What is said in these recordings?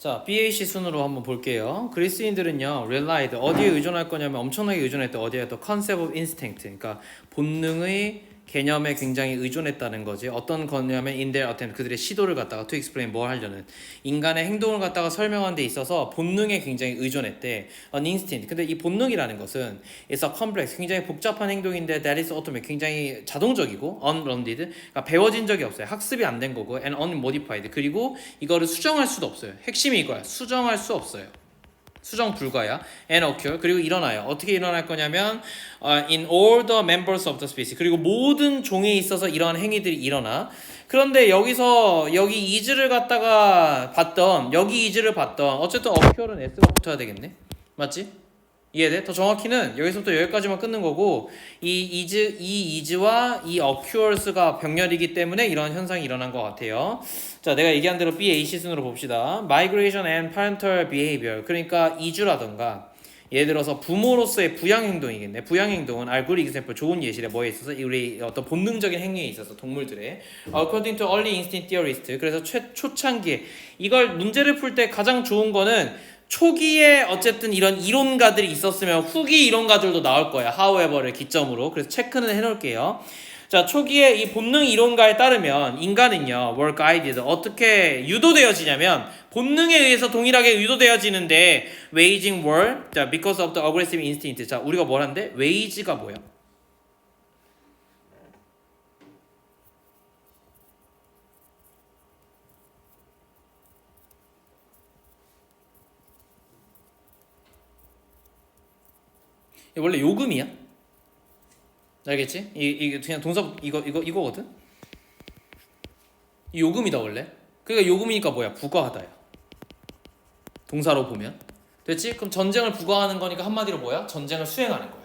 자, BAC 순으로 한번 볼게요. 그리스인들은요, relied 어디에 의존할 거냐면 엄청나게 의존했대. 어디에 또 concept of instinct, 그러니까 본능의 개념에 굉장히 의존했다는 거지. 어떤 거냐면 in their attempt, 그들의 시도를 갖다가 to explain 뭘 하려는 인간의 행동을 갖다가 설명하는 데 있어서 본능에 굉장히 의존했대. an instinct. 근데 이 본능이라는 것은 it's a complex, 굉장히 복잡한 행동인데 that is automatic, 굉장히 자동적이고 unlearned, 그러니까 배워진 적이 없어요. 학습이 안 된 거고 and unmodified. 그리고 이거를 수정할 수도 없어요. 핵심이 이거야. 수정할 수 없어요. 수정 불가야. and occur. 그리고 일어나요. 어떻게 일어날 거냐면 in all the members of the species. 그리고 모든 종에 있어서 이러한 행위들이 일어나. 그런데 여기서 여기 is를 갖다가 봤던, 여기 is를 봤던, 어쨌든 occur은 s가 붙어야 되겠네. 맞지? 이해돼? 더 정확히는 여기서부터 여기까지만 끊는 거고, 이 is와 이 occurs가 병렬이기 때문에 이런 현상이 일어난 것 같아요. 자, 내가 얘기한 대로 BAC 순으로 봅시다. Migration and parental behavior. 그러니까 이주라던가 예를 들어서 부모로서의 부양 행동이겠네. 부양 행동은 알고리 example 좋은 예시래. 뭐에 있어서 우리 어떤 본능적인 행위에 있어서 동물들의 according to early instinct theorists. 그래서 초창기에 이걸 문제를 풀 때 가장 좋은 거는 초기에 어쨌든 이런 이론가들이 있었으면 후기 이론가들도 나올 거야. however를 기점으로. 그래서 체크는 해놓을게요. 자, 초기에 이 본능 이론가에 따르면 인간은요, were guided. 어떻게 유도되어지냐면 본능에 의해서 동일하게 유도되어지는데 waging war. 자, because of the aggressive instinct. 자, 우리가 뭘 한대? wage가 뭐야? 원래 요금이야. 알겠지? 이 그냥 동사 이거거든. 이 요금이다 원래. 그러니까 요금이니까 뭐야? 부과하다야. 동사로 보면. 됐지? 그럼 전쟁을 부과하는 거니까 한마디로 뭐야? 전쟁을 수행하는 거야.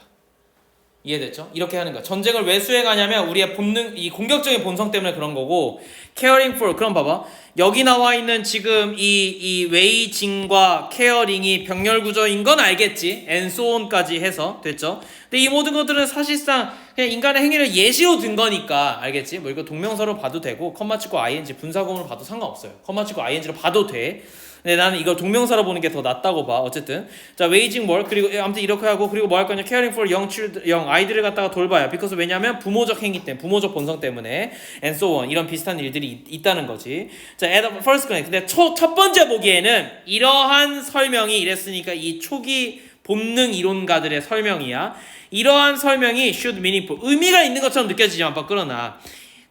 이해됐죠? 이렇게 하는 거야. 전쟁을 왜 수행하냐면 우리의 본능, 이 공격적인 본성 때문에 그런 거고, caring for. 그럼 봐봐. 여기 나와 있는 지금 이 웨이징과 케어링이 병렬 구조인 건 알겠지? and so on까지 해서 됐죠? 근데 이 모든 것들은 사실상 그냥 인간의 행위를 예시로 든 거니까 알겠지? 뭐 이거 동명사로 봐도 되고 컴마 찍고 ing 분사구문으로 봐도 상관없어요. 컴마 찍고 ing로 봐도 돼. 근데 나는 이걸 동명사로 보는 게 더 낫다고 봐. 어쨌든 자, waging war. 그리고 아무튼 이렇게 하고, 그리고 뭐 할 거냐? caring for young 아이들을 갖다가 돌봐요. because 왜냐면 부모적 행위 때문에, 부모적 본성 때문에 and so on 이런 비슷한 일들이 있다는 거지. 자, at first glance. 근데 첫 번째 보기에는 이러한 설명이 이랬으니까 이 초기 본능 이론가들의 설명이야. 이러한 설명이 should meaningful. 의미가 있는 것처럼 느껴지지만 그러나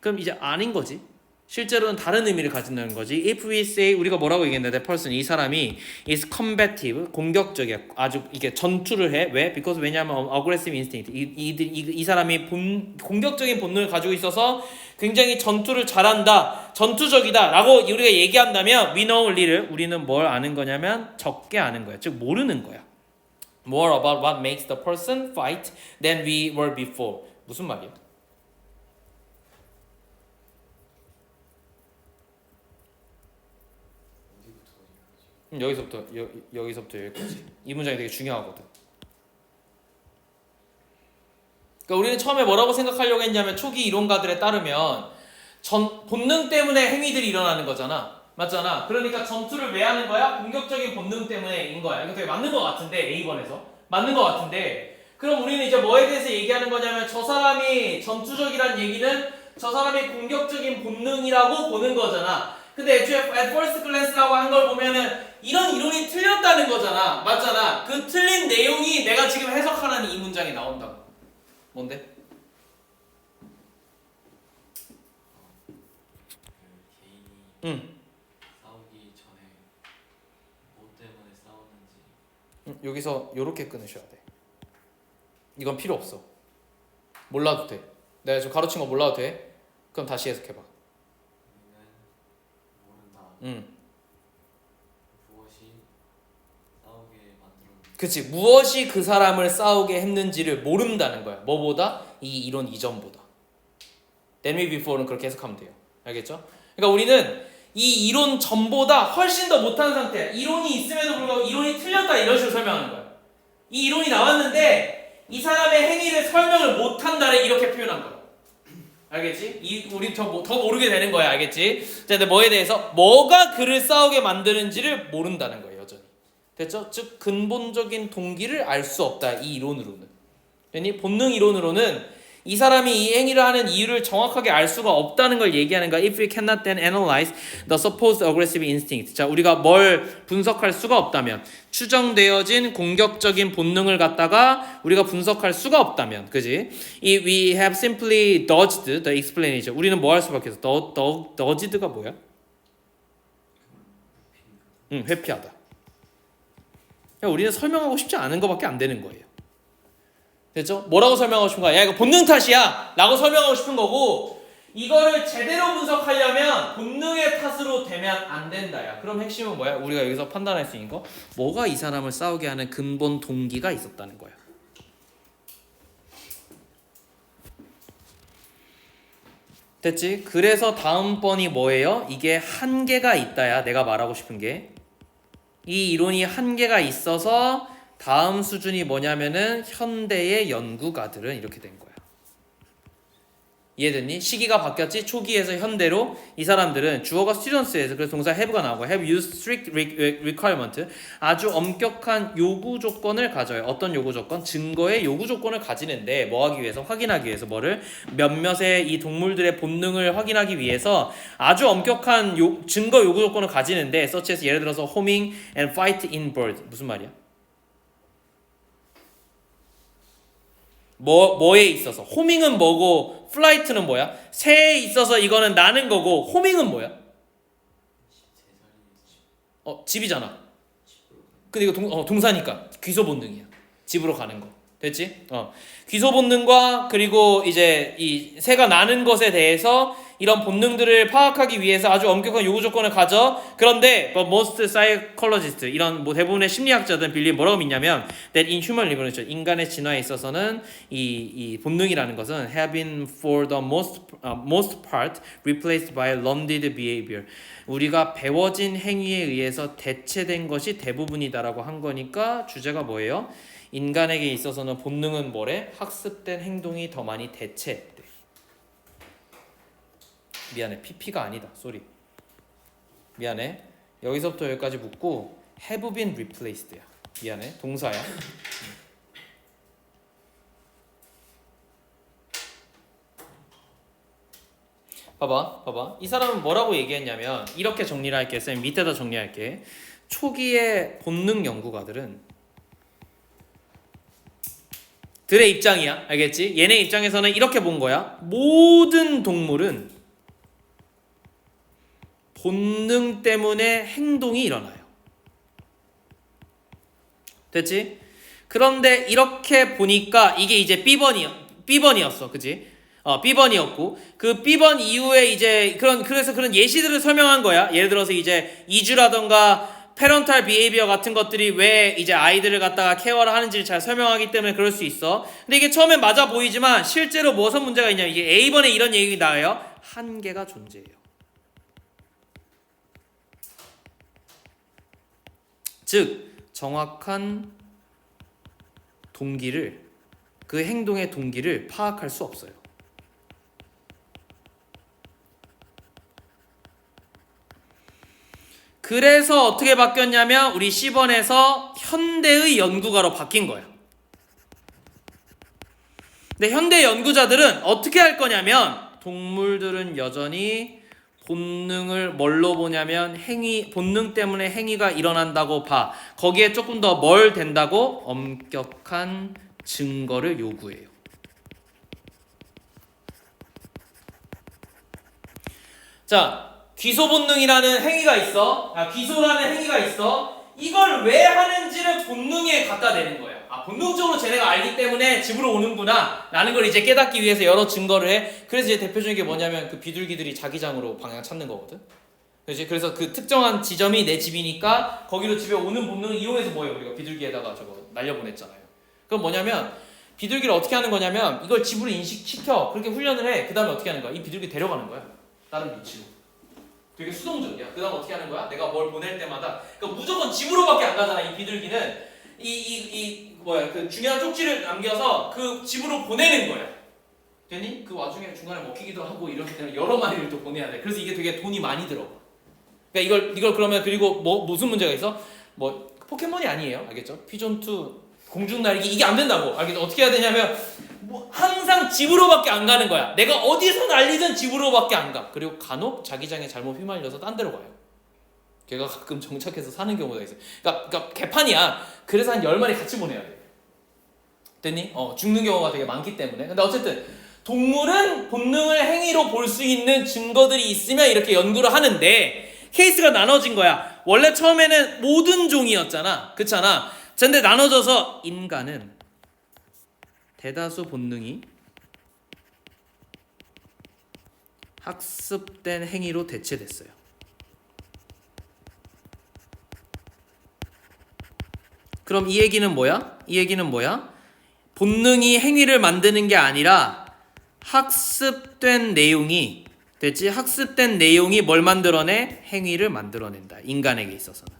그럼 이제 아닌 거지. 실제로는 다른 의미를 가진다는 거지. If we say, 우리가 뭐라고 얘기했는데, person, 이 사람이 is combative, 공격적이야. 아주 이게 전투를 해. 왜? Because 왜냐하면 aggressive instinct. 이 사람이 공격적인 본능을 가지고 있어서 굉장히 전투를 잘한다, 전투적이다 라고 우리가 얘기한다면 we know little. 우리는 뭘 아는 거냐면 적게 아는 거야. 즉 모르는 거야. More about what makes the person fight than we were before. 무슨 말이야? 여기서부터 여기까지. 이 문장이 되게 중요하거든. 그러니까 우리는 처음에 뭐라고 생각하려고 했냐면 초기 이론가들에 따르면 본능 때문에 행위들이 일어나는 거잖아. 맞잖아. 그러니까 전투를 왜 하는 거야? 공격적인 본능 때문에인 거야. 이거 되게 맞는 거 같은데, A번에서 맞는 거 같은데, 그럼 우리는 이제 뭐에 대해서 얘기하는 거냐면 저 사람이 전투적이란 얘기는 저 사람이 공격적인 본능이라고 보는 거잖아. 근데 애초에 at first glance라고 한 걸 보면은 이런 이론이 틀렸다는 거잖아. 맞잖아. 그 틀린 내용이 내가 지금 해석하는 이 문장에 나온다고. 뭔데? 개인이 싸우기 전에 뭐 때문에 싸우는지. 여기서 요렇게 끊으셔야 돼. 이건 필요 없어. 몰라도 돼. 내가 지금 가르친 거 몰라도 돼. 그럼 다시 해석해봐. 모른다. 무엇이 싸우게 만들었는지. 그치. 무엇이 그 사람을 싸우게 했는지를 모른다는 거야. 뭐보다? 이 이론 이전보다. Than me before는 그렇게 해석하면 돼요. 알겠죠? 그러니까 우리는 이 이론 전보다 훨씬 더 못한 상태. 이론이 있음에도 불구하고 이론이 틀렸다 이런 식으로 설명하는 거야. 이 이론이 나왔는데 이 사람의 행위를 설명을 못한다를 이렇게 표현한 거야. 알겠지? 우리 더 모르게 되는 거야. 알겠지? 자, 근데 뭐에 대해서 뭐가 그를 싸우게 만드는지를 모른다는 거예요. 여전히. 됐죠? 즉 근본적인 동기를 알 수 없다. 이 이론으로는. 그러니 본능 이론으로는 이 사람이 이 행위를 하는 이유를 정확하게 알 수가 없다는 걸 얘기하는 거야. If we cannot then analyze the supposed aggressive instinct. 자, 우리가 뭘 분석할 수가 없다면, 추정되어진 공격적인 본능을 갖다가 우리가 분석할 수가 없다면, 그지? We have simply dodged the explanation. 우리는 뭐 할 수밖에 없어? dodged가 뭐야? 회피하다. 그러니까 우리는 설명하고 싶지 않은 것밖에 안 되는 거예요. 됐죠? 뭐라고 설명하고 싶은 거야? 야, 이거 본능 탓이야! 라고 설명하고 싶은 거고, 이거를 제대로 분석하려면 본능의 탓으로 되면 안 된다야. 그럼 핵심은 뭐야? 우리가 여기서 판단할 수 있는 거? 뭐가 이 사람을 싸우게 하는 근본 동기가 있었다는 거야. 됐지? 그래서 다음번이 뭐예요? 이게 한계가 있다야. 내가 말하고 싶은 게. 이 이론이 한계가 있어서 다음 수준이 뭐냐면은 현대의 연구가들은 이렇게 된 거야. 이해됐니? 시기가 바뀌었지? 초기에서 현대로 이 사람들은 주어가 students에서 그래서 동사 have가 나오고 have used strict requirement 아주 엄격한 요구 조건을 가져요. 어떤 요구 조건? 증거의 요구 조건을 가지는데 뭐 하기 위해서? 확인하기 위해서 뭐를? 몇몇의 이 동물들의 본능을 확인하기 위해서 아주 엄격한 증거 요구 조건을 가지는데 such as 예를 들어서 homing and fight in bird 무슨 말이야? 뭐에 있어서 호밍은 뭐고 플라이트는 뭐야? 새에 있어서 이거는 나는 거고 호밍은 뭐야? 집이잖아. 근데 이거 동사니까 귀소 본능이야. 집으로 가는 거. 됐지? 귀소 본능과 그리고 이제 이 새가 나는 것에 대해서 이런 본능들을 파악하기 위해서 아주 엄격한 요구 조건을 가져. 그런데 most psychologists 이런 뭐 대부분의 심리학자들은 빌리 뭐라고 믿냐면 that in human evolution 인간의 진화에 있어서는 이 본능이라는 것은 have been for the most part replaced by learned behavior. 우리가 배워진 행위에 의해서 대체된 것이 대부분이다라고 한 거니까 주제가 뭐예요? 인간에게 있어서는 본능은 뭐래? 학습된 행동이 더 많이 대체했대. 미안해. PP가 아니다. 쏘리. 미안해. 여기서부터 여기까지 묻고 have been replaced야. 미안해. 동사야. 봐봐. 이 사람은 뭐라고 얘기했냐면 이렇게 정리를 할게. 쌤 밑에다 정리할게. 초기의 본능 연구가들은 들의 입장이야. 알겠지? 얘네 입장에서는 이렇게 본 거야. 모든 동물은 본능 때문에 행동이 일어나요. 됐지? 그런데 이렇게 보니까 이게 이제 B번이었어. 그치? B번이었고 그 B번 이후에 이제 그래서 그런 예시들을 설명한 거야. 예를 들어서 이제 이주라던가 페런탈 비헤이비어 같은 것들이 왜 이제 아이들을 갖다가 케어를 하는지를 잘 설명하기 때문에 그럴 수 있어. 근데 이게 처음엔 맞아 보이지만 실제로 무슨 문제가 있냐면 이게 A번에 이런 얘기가 나와요. 한계가 존재해요. 즉 정확한 동기를 그 행동의 동기를 파악할 수 없어요. 그래서 어떻게 바뀌었냐면 우리 C번에서 현대의 연구가로 바뀐 거야. 근데 현대 연구자들은 어떻게 할 거냐면 동물들은 여전히 본능을 뭘로 보냐면 본능 때문에 행위가 일어난다고 봐. 거기에 조금 더 뭘 된다고? 엄격한 증거를 요구해요. 자, 귀소 본능이라는 행위가 있어. 귀소라는 행위가 있어. 이걸 왜 하는지를 본능에 갖다 대는 거야. 본능적으로 쟤네가 알기 때문에 집으로 오는구나 라는 걸 이제 깨닫기 위해서 여러 증거를 해. 그래서 이제 대표적인 게 뭐냐면 그 비둘기들이 자기장으로 방향 찾는 거거든. 그래서 그 특정한 지점이 내 집이니까 거기로 집에 오는 본능을 이용해서 뭐예요? 우리가 비둘기에다가 저거 날려보냈잖아요. 그럼 뭐냐면 비둘기를 어떻게 하는 거냐면 이걸 집으로 인식시켜. 그렇게 훈련을 해. 그 다음에 어떻게 하는 거야? 이 비둘기 데려가는 거야. 다른 위치로. 되게 수동적이야. 그 다음 어떻게 하는 거야? 내가 뭘 보낼 때마다 그러니까 무조건 집으로밖에 안 가잖아. 이 비둘기는 그 중요한 쪽지를 남겨서 그 집으로 보내는 거야. 됐니? 그 와중에 중간에 먹히기도 하고 이렇기 때문에 여러 마리를 또 보내야 돼. 그래서 이게 되게 돈이 많이 들어. 그러니까 이걸 그러면 그리고 뭐 무슨 문제가 있어? 뭐 포켓몬이 아니에요, 알겠죠? 피존 2 공중날개 이게 안 된다고, 알겠죠? 어떻게 해야 되냐면 뭐 항상 집으로밖에 안 가는 거야. 내가 어디서 날리든 집으로밖에 안 가. 그리고 간혹 자기장에 잘못 휘말려서 딴 데로 가요. 걔가 가끔 정착해서 사는 경우가 있어요. 그러니까 개판이야. 그래서 한 10마리 같이 보내야 돼. 됐니? 죽는 경우가 되게 많기 때문에. 근데 어쨌든 동물은 본능을 행위로 볼 수 있는 증거들이 있으면 이렇게 연구를 하는데 케이스가 나눠진 거야. 원래 처음에는 모든 종이었잖아. 그렇잖아. 근데 나눠져서 인간은 대다수 본능이 학습된 행위로 대체됐어요. 그럼 이 얘기는 뭐야? 이 얘기는 뭐야? 본능이 행위를 만드는 게 아니라 학습된 내용이 됐지? 학습된 내용이 뭘 만들어내? 행위를 만들어낸다. 인간에게 있어서는.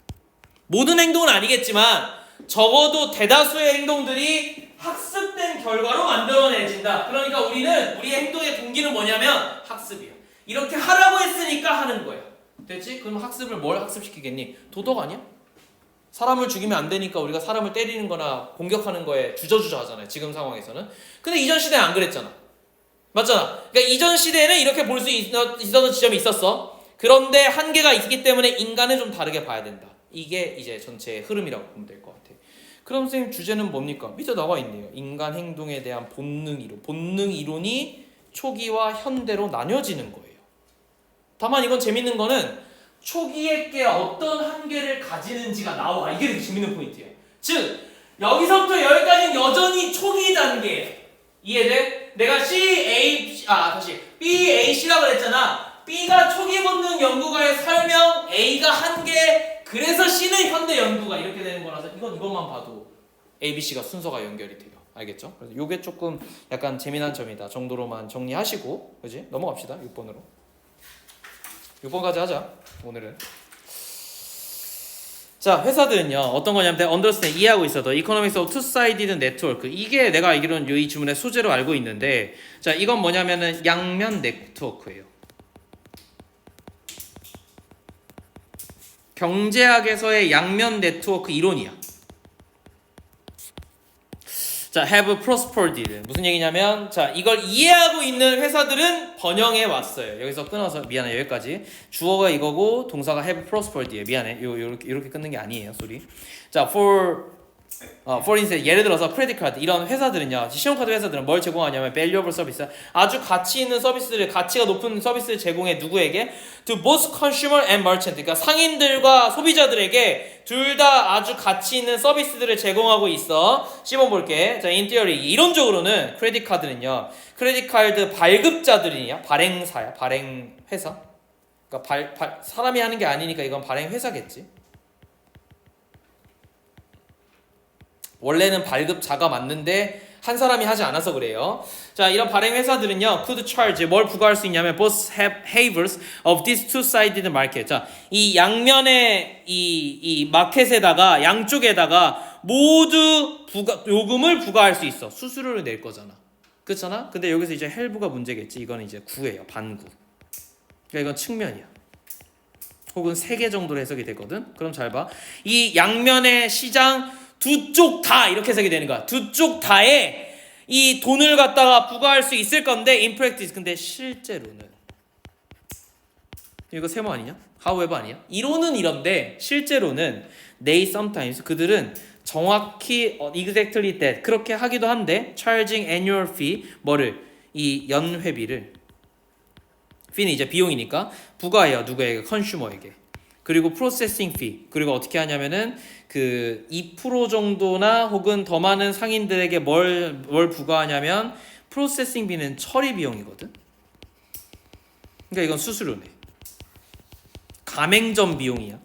모든 행동은 아니겠지만 적어도 대다수의 행동들이 학습된 결과로 만들어내진다. 그러니까 우리는 우리의 행동의 동기는 뭐냐면 학습이야. 이렇게 하라고 했으니까 하는 거야. 됐지? 그럼 학습을 뭘 학습시키겠니? 도덕 아니야? 사람을 죽이면 안 되니까 우리가 사람을 때리는 거나 공격하는 거에 주저주저 하잖아요. 지금 상황에서는. 근데 이전 시대는 안 그랬잖아. 맞잖아. 그러니까 이전 시대에는 이렇게 볼 수 있었던 지점이 있었어. 그런데 한계가 있기 때문에 인간은 좀 다르게 봐야 된다. 이게 이제 전체의 흐름이라고 보면 될 것 같아. 그럼 선생님 주제는 뭡니까? 밑에 나와 있네요. 인간 행동에 대한 본능 이론. 본능 이론이 초기와 현대로 나뉘어지는 거예요. 다만 이건 재밌는 거는 초기에 게 어떤 한계를 가지는지가 나와. 이게 되게 재밌는 포인트예요. 즉 여기서부터 여기까지는 여전히 초기 단계. 이해돼? 내가 BAC라고 그랬잖아. B가 초기 본능 연구가의 설명, A가 한계, 그래서 C는 현대 연구가 이렇게 되는 거라서 이것만 봐도 ABC가 순서가 연결이 돼요. 알겠죠? 그래서 이게 조금 약간 재미난 점이다 정도로만 정리하시고, 그지? 넘어갑시다. 6번으로. 6번까지 하자. 오늘은. 자, 회사들은요 어떤 거냐면 understand, 이해하고 있어도 economics of two-sided network, 이게 내가 알기로는 이 주문의 소재로 알고 있는데, 자 이건 뭐냐면은 양면 네트워크예요. 경제학에서의 양면 네트워크 이론이야. 자, have prospered. 무슨 얘기냐면, 자, 이걸 이해하고 있는 회사들은 번영해 왔어요. 여기서 끊어서 미안해, 여기까지. 주어가 이거고 동사가 have prospered예요. 미안해, 이렇게 끊는 게 아니에요, 소리. 자, for instance, 예를 들어서 credit card 이런 회사들은요, 신용카드 회사들은 뭘 제공하냐면 valuable service, 아주 가치 있는 서비스를, 가치가 높은 서비스를 제공해. 누구에게? to both consumer and merchant. 그러니까 상인들과 소비자들에게 둘 다 아주 가치 있는 서비스들을 제공하고 있어. 씹어볼게. 자, in theory, 이론적으로는 크레딧 카드는요, 크레딧 카드 발급자들이냐, 발행사야, 발행 회사. 그러니까 사람이 하는 게 아니니까 이건 발행 회사겠지. 원래는 발급자가 맞는데 한 사람이 하지 않아서 그래요. 자, 이런 발행 회사들은요, could charge, 뭘 부과할 수 있냐면 both havers of these two-sided market. 자, 이 양면의 이 마켓에다가, 양쪽에다가 모두 요금을 부과할 수 있어. 수수료를 낼 거잖아. 그렇잖아? 근데 여기서 이제 help가 문제겠지. 이거는 이제 구예요, 반구. 그러니까 이건 측면이야. 혹은 세개 정도로 해석이 되거든. 그럼 잘 봐. 이 양면의 시장 두 쪽 다 이렇게 해석이 되는 거야. 두 쪽 다에 이 돈을 갖다가 부과할 수 있을 건데 in practice, 근데 실제로는, 이거 세모 아니냐? however 아니야? 이론은 이런데 실제로는 they sometimes, 그들은 정확히 exactly that, 그렇게 하기도 한데 charging annual fee, 뭐를? 이 연회비를, fee는 이제 비용이니까 부과해요. 누구에게? consumer에게. 그리고 프로세싱 피, 그리고 어떻게 하냐면은 그 2% 정도나 혹은 더 많은 상인들에게 뭘 부과하냐면 프로세싱 비는 처리 비용이거든. 그러니까 이건 수수료네. 가맹점 비용이야.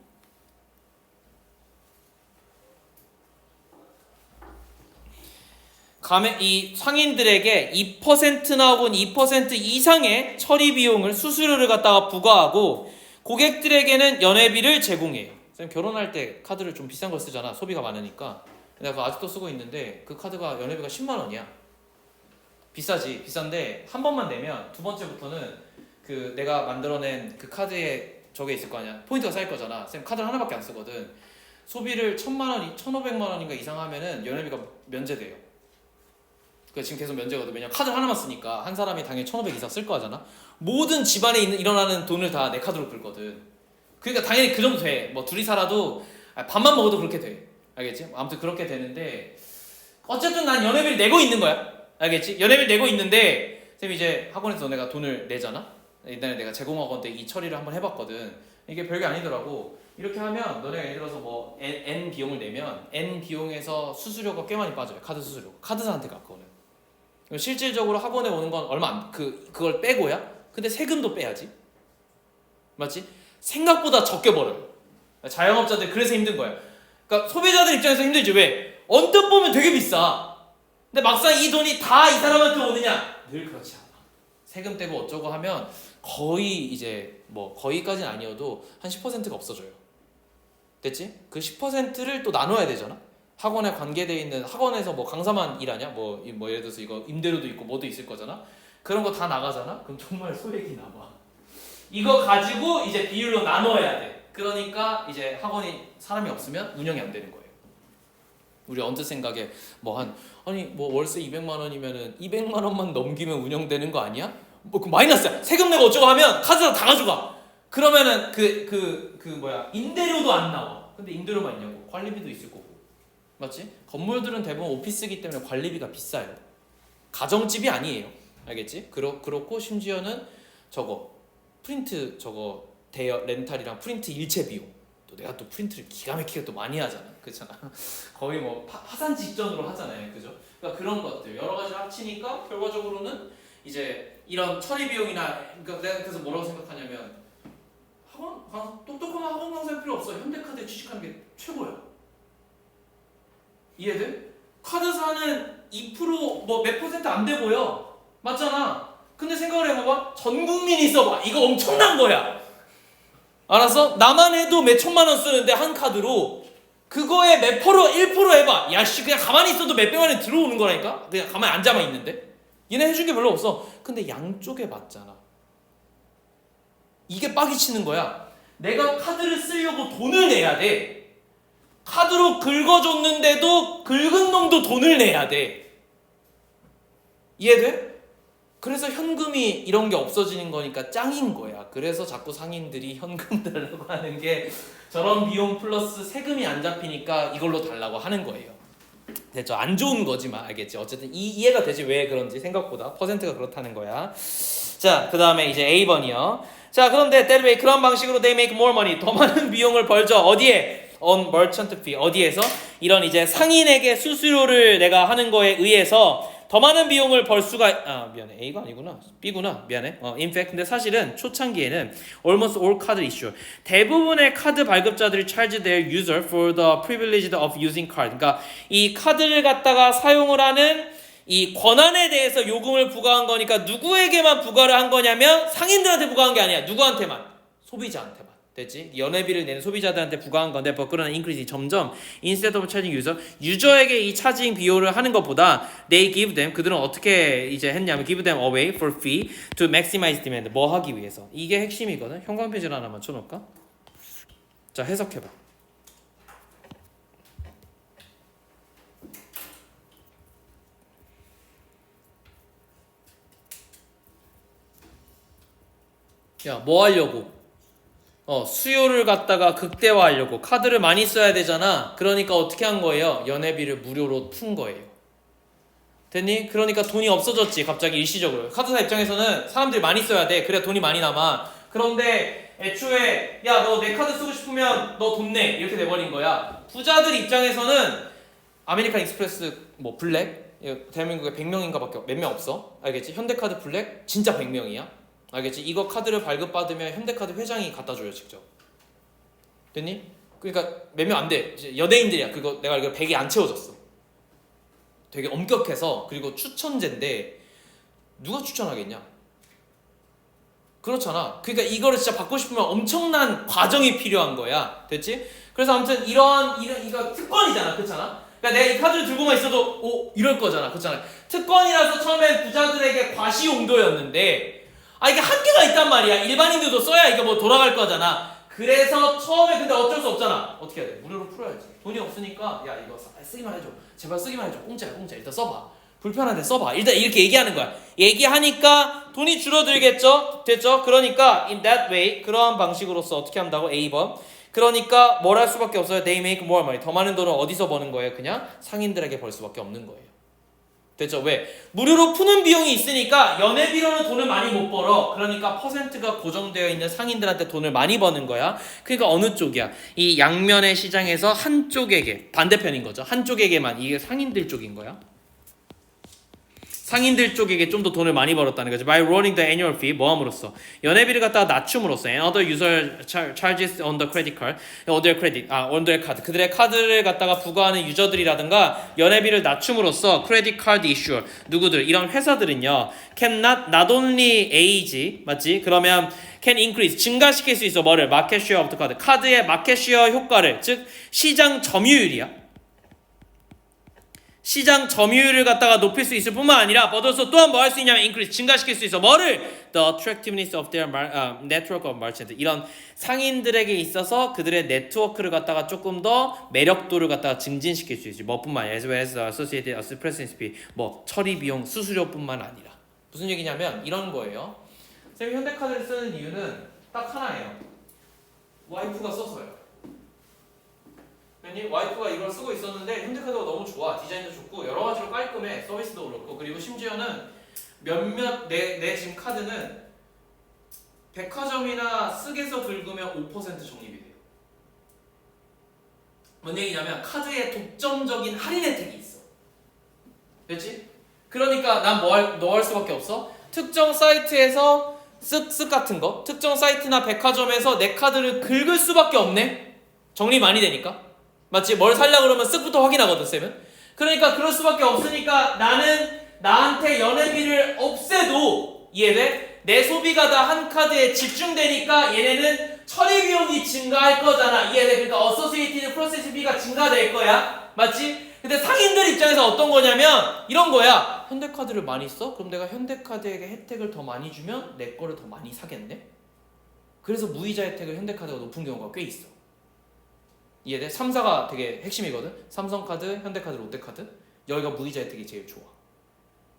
이 상인들에게 2%나 혹은 2% 이상의 처리 비용을, 수수료를 갖다가 부과하고 고객들에게는 연회비를 제공해요. 쌤 결혼할 때 카드를 좀 비싼 걸 쓰잖아. 소비가 많으니까. 내가 그거 아직도 쓰고 있는데 그 카드가 연회비가 10만 원이야. 비싸지. 비싼데 한 번만 내면 두 번째부터는 그 내가 만들어낸 그 카드에 저게 있을 거 아니야. 포인트가 쌓일 거잖아. 쌤 카드를 하나밖에 안 쓰거든. 소비를 1,000만 원, 1,500만 원인가 이상 하면은 연회비가 면제돼요. 그 지금 계속 면제거든. 왜냐면 카드 하나만 쓰니까 한 사람이 당연히 1,500 이상 쓸 거잖아. 모든 집안에 일어나는 돈을 다 내 카드로 긁거든. 그러니까 당연히 그 정도 돼. 뭐 둘이 살아도 밥만 먹어도 그렇게 돼. 알겠지? 아무튼 그렇게 되는데 어쨌든 난 연회비를 내고 있는 거야. 알겠지? 연회비를 내고 있는데 쌤 이제 학원에서 너네가 돈을 내잖아. 옛날에 내가 제공학원 때 이 처리를 한번 해봤거든. 이게 별게 아니더라고. 이렇게 하면 너네가 예를 들어서 뭐 N 비용을 내면 N 비용에서 수수료가 꽤 많이 빠져요. 카드 수수료. 카드사한테 가 그거는. 실질적으로 학원에 오는 건 얼마 안 그걸 빼고야. 근데 세금도 빼야지. 맞지? 생각보다 적게 벌어요. 자영업자들 그래서 힘든 거야. 그러니까 소비자들 입장에서 힘들지. 왜? 언뜻 보면 되게 비싸. 근데 막상 이 돈이 다 이 사람한테 오느냐? 늘 그렇지 않아. 세금 떼고 어쩌고 하면 거의 이제 뭐 거의까지는 아니어도 한 10%가 없어져요. 됐지? 그 10%를 또 나눠야 되잖아. 학원에 관계되어 있는 학원에서 뭐 강사만 일하냐? 뭐 예를 들어서 이거 임대료도 있고 뭐도 있을 거잖아. 그런 거 다 나가잖아. 그럼 정말 소액이 남아. 이거 가지고 이제 비율로 나눠야 돼. 그러니까 이제 학원이 사람이 없으면 운영이 안 되는 거예요. 우리 언뜻 생각에 아니 뭐 월세 200만 원이면은 200만 원만 넘기면 운영되는 거 아니야? 뭐 그 마이너스야. 세금 내고 어쩌고 하면 카드사 다 가져가. 그러면은 임대료도 안 나와. 근데 임대료만 있냐고. 관리비도 있을 거고. 맞지? 건물들은 대부분 오피스이기 때문에 관리비가 비싸요. 가정집이 아니에요. 알겠지? 그렇고 심지어는 프린트 대여 렌탈이랑 프린트 일체 비용. 또 내가 또 프린트를 기가 막히게 또 많이 하잖아. 그렇잖아. 거의 뭐 파산 직전으로 하잖아요. 그죠? 그러니까 그런 것들 여러 가지를 합치니까 결과적으로는 이제 이런 처리 비용이나 그러니까 내가 그래서 뭐라고 생각하냐면 똑똑한 학원 강사일 필요 없어. 현대카드에 취직하는 게 최고야. 이해돼? 카드사는 2% 뭐 몇 퍼센트 안 돼 보여. 맞잖아. 근데 생각을 해봐봐. 전 국민이 써봐. 이거 엄청난 거야. 알았어? 나만 해도 몇 천만 원 쓰는데 한 카드로 그거에 몇 프로 1% 해봐. 야씨 그냥 가만히 있어도 몇 백만 원이 들어오는 거라니까. 그냥 가만히 앉아만 있는데. 얘네 해준 게 별로 없어. 근데 양쪽에 맞잖아. 이게 빡이 치는 거야. 내가 카드를 쓰려고 돈을 내야 돼. 카드로 긁어줬는데도 긁은 놈도 돈을 내야 돼. 이해돼? 그래서 현금이 이런 게 없어지는 거니까 짱인 거야. 그래서 자꾸 상인들이 현금 달라고 하는 게 저런 비용 플러스 세금이 안 잡히니까 이걸로 달라고 하는 거예요. 됐죠? 안 좋은 거지만 알겠지? 어쨌든 이해가 되지 왜 그런지 생각보다 퍼센트가 그렇다는 거야. 자, 그 다음에 이제 A번이요. 자, 그런데 that way 그런 방식으로 they make more money 더 많은 비용을 벌죠. 어디에? on merchant fee 어디에서? 이런 이제 상인에게 수수료를 내가 하는 거에 의해서 더 많은 비용을 벌 수가 미안해 A가 아니구나 B구나 미안해 in fact 근데 사실은 초창기에는 almost all card issue 대부분의 카드 발급자들이 charge their user for the privilege of using card 그러니까 이 카드를 갖다가 사용을 하는 이 권한에 대해서 요금을 부과한 거니까 누구에게만 부과를 한 거냐면 상인들한테 부과한 게 아니야. 누구한테만? 소비자한테만. 됐지? 연회비를 내는 소비자들한테 부과한 건데 버크라는 인크리지 점점 instead of charging user 유저에게 이 차징 비용을 하는 것보다 they give them 그들은 어떻게 이제 했냐면 give them away for fee to maximize demand 뭐 하기 위해서 이게 핵심이거든. 형광펜질 하나만 쳐놓을까? 자 해석해봐. 야, 뭐 하려고? 수요를 갖다가 극대화하려고 카드를 많이 써야 되잖아. 그러니까 어떻게 한 거예요? 연회비를 무료로 푼 거예요. 됐니? 그러니까 돈이 없어졌지 갑자기 일시적으로. 카드사 입장에서는 사람들이 많이 써야 돼. 그래야 돈이 많이 남아. 그런데 애초에 야, 너 내 카드 쓰고 싶으면 너 돈 내. 이렇게 돼버린 거야. 부자들 입장에서는 아메리칸 익스프레스 뭐 블랙 대한민국에 100명인가 밖에 몇 명 없어. 알겠지? 현대카드 블랙 진짜 100명이야. 알겠지? 이거 카드를 발급받으면 현대카드 회장이 갖다 줘요 직접. 됐니? 그러니까 몇 명 안 돼. 연예인들이야. 그거 내가 알기로 100이 안 채워졌어. 되게 엄격해서 그리고 추천제인데 누가 추천하겠냐? 그렇잖아. 그러니까 이거를 진짜 받고 싶으면 엄청난 과정이 필요한 거야. 됐지? 그래서 아무튼 이거 특권이잖아. 그렇잖아? 그러니까 내가 이 카드를 들고만 있어도 오 이럴 거잖아. 그렇잖아. 특권이라서 처음엔 부자들에게 과시용도였는데 이게 한계가 있단 말이야. 일반인들도 써야 이게 뭐 돌아갈 거잖아. 그래서 처음에 근데 어쩔 수 없잖아. 어떻게 해야 돼? 무료로 풀어야지. 돈이 없으니까 야 이거 쓰기만 해줘. 제발 쓰기만 해줘. 공짜야 공짜. 일단 써봐. 불편한데 써봐. 일단 이렇게 얘기하는 거야. 얘기하니까 돈이 줄어들겠죠? 됐죠? 그러니까 in that way 그러한 방식으로서 어떻게 한다고? A번. 그러니까 뭘 할 수밖에 없어요. They make more money. 더 많은 돈을 어디서 버는 거예요? 그냥 상인들에게 벌 수밖에 없는 거예요. 됐죠? 왜? 무료로 푸는 비용이 있으니까 연회비로는 돈을 많이 못 벌어. 그러니까 퍼센트가 고정되어 있는 상인들한테 돈을 많이 버는 거야. 그러니까 어느 쪽이야? 이 양면의 시장에서 한쪽에게 반대편인 거죠. 한쪽에게만 이게 상인들 쪽인 거야. 상인들 쪽에게 좀 더 돈을 많이 벌었다는 거죠. By rolling the annual fee 뭐함으로써 연회비를 갖다가 낮춤으로써 and other user charges on the credit card, on their card 그들의 카드를 갖다가 부과하는 유저들이라든가 연회비를 낮춤으로써 credit card issuer 누구들 이런 회사들은요 can not only age 맞지? 그러면 can increase 증가시킬 수 있어 뭐를? market share of the card 카드의 market share 효과를 즉 시장 점유율이야. 시장 점유율을 갖다가 높일 수 있을 뿐만 아니라 버더서 또한 뭐 할 수 있냐면 increase 증가시킬 수 있어 뭐를? The attractiveness of their network of merchants 이런 상인들에게 있어서 그들의 네트워크를 갖다가 조금 더 매력도를 갖다가 증진시킬 수 있지 뭐뿐만 아니라 as well as associated processing fee 뭐 처리 비용 수수료뿐만 아니라 무슨 얘기냐면 이런 거예요. 쌤이 현대카드를 쓰는 이유는 딱 하나예요. 와이프가 써서요. 와이프가 이걸 쓰고 있었는데 현대카드가 너무 좋아. 디자인도 좋고 여러 가지로 깔끔해. 서비스도 그렇고 그리고 심지어는 몇몇 내 지금 카드는 백화점이나 쓱에서 긁으면 5% 적립이 돼요. 뭔 얘기냐면 카드에 독점적인 할인 혜택이 있어. 됐지? 그러니까 난 뭐 할 수밖에 없어? 특정 사이트에서 쓱 같은 거 특정 사이트나 백화점에서 내 카드를 긁을 수밖에 없네. 정리 많이 되니까. 맞지? 뭘 살려고 그러면 쓱부터 확인하거든 쌤은. 그러니까 그럴 수밖에 없으니까 나는 나한테 연회비를 없애도 이해돼? 내 소비가 다 한 카드에 집중되니까 얘네는 처리 비용이 증가할 거잖아. 이해돼? 그러니까 어소시에이티드 프로세스비가 증가될 거야. 맞지? 근데 상인들 입장에서 어떤 거냐면 이런 거야. 현대카드를 많이 써? 그럼 내가 현대카드에게 혜택을 더 많이 주면 내 거를 더 많이 사겠네? 그래서 무이자 혜택을 현대카드가 높은 경우가 꽤 있어. 이해돼? 3사가 되게 핵심이거든. 삼성카드, 현대카드, 롯데카드. 여기가 무이자 혜택이 제일 좋아.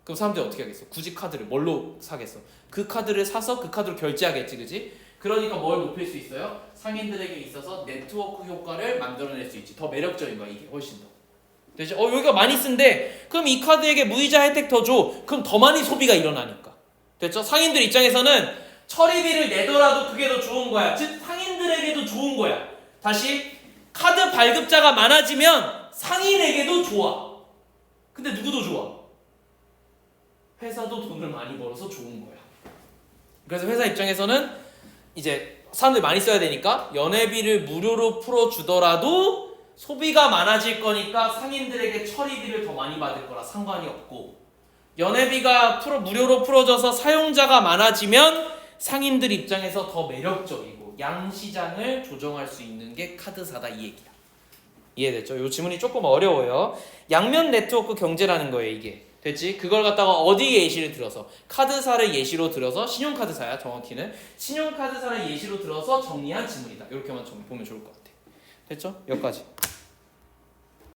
그럼 사람들이 어떻게 하겠어? 굳이 카드를 뭘로 사겠어? 그 카드를 사서 그 카드로 결제하겠지, 그지? 그러니까 뭘 높일 수 있어요? 상인들에게 있어서 네트워크 효과를 만들어낼 수 있지. 더 매력적인 거야, 이게 훨씬 더. 되지? 여기가 많이 쓴데 그럼 이 카드에게 무이자 혜택 더 줘. 그럼 더 많이 소비가 일어나니까. 됐죠? 상인들 입장에서는 처리비를 내더라도 그게 더 좋은 거야. 즉 상인들에게도 좋은 거야. 다시 카드 발급자가 많아지면 상인에게도 좋아. 근데 누구도 좋아? 회사도 돈을 많이 벌어서 좋은 거야. 그래서 회사 입장에서는 이제 사람들이 많이 써야 되니까 연회비를 무료로 풀어주더라도 소비가 많아질 거니까 상인들에게 처리비를 더 많이 받을 거라 상관이 없고 연회비가 무료로 풀어져서 사용자가 많아지면 상인들 입장에서 더 매력적이고 양시장을 조정할 수 있는 게 카드사다 이 얘기야. 이해됐죠? 이 지문이 조금 어려워요. 양면 네트워크 경제라는 거예요 이게. 됐지? 그걸 갖다가 어디 예시를 들어서 카드사를 예시로 들어서 신용카드사야 정확히는 신용카드사를 예시로 들어서 정리한 지문이다. 이렇게만 보면 좋을 것 같아. 됐죠? 여기까지.